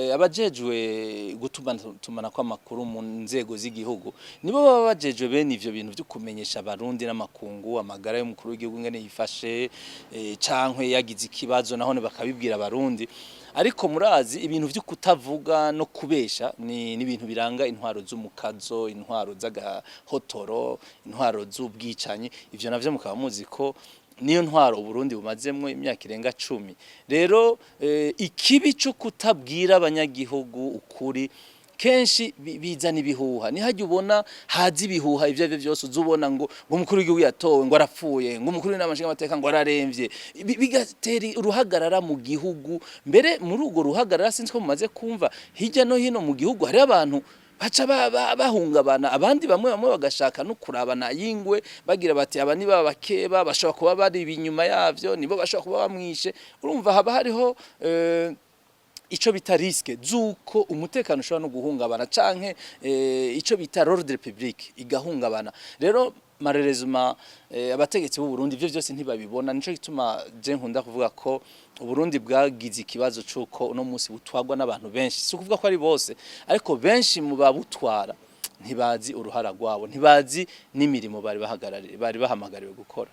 Abajejwe gutumana kw'amakuru mu nzego z'igihugu nibo baba bajejwe bene ivyo bintu vyo kumenyesha abarundi n'amakungu amagara y'umukuru w'igihugu ngene yifashe cankwe yagize ikibazo nahone bakabibwira abarundi ariko murazi ibintu vyo kutavuga no kubesha ni ibintu biranga intwaro z'umukazo intwaro z'agahotoro intwaro z'ubwicanyi ivyo navyo mukaba muzi ko niyo ntwaro Burundi bumazemwe imyaka irenga 10 rero ikibi cyo kutabwira abanyagihugu ukuri kenshi bizana ibihuha ni haje ubona hazi ibihuha ivyo byose uzubona ngo umukuru w'igihugu yatowe ngo arapfuye ngo umukuru w'inamashinga amateka ngo araremvye bigatera uruhagarara mu gihugu mbere muri ugo ruhagarara sinzi ko mumaze kumva hirya no hino mu gihugu hari abantu baca bahungabana abandi bamwe bagashaka no kurabana yingwe bagira bati aba ni babakeba bashobora kuba bari ibinyuma yavyo nibo bashobora kuba bamwishe urumva haba hariho ico bita risque zuko umutekano ushobora no guhungabana canke ico bita l'ordre public igahungabana rero malheureusement abategetsi b'u Burundi ivyo byose ntibabibona nico gituma je nkunda kuvuga ko Uburundi bwagize ikibazo cuko uno munsi butwagwa n'abantu benshi si kuvuga ko ari bose ariko benshi mu babutwara ntibazi uruhara rwabo ntibazi n'imirimo bari bahamagariwe gukora.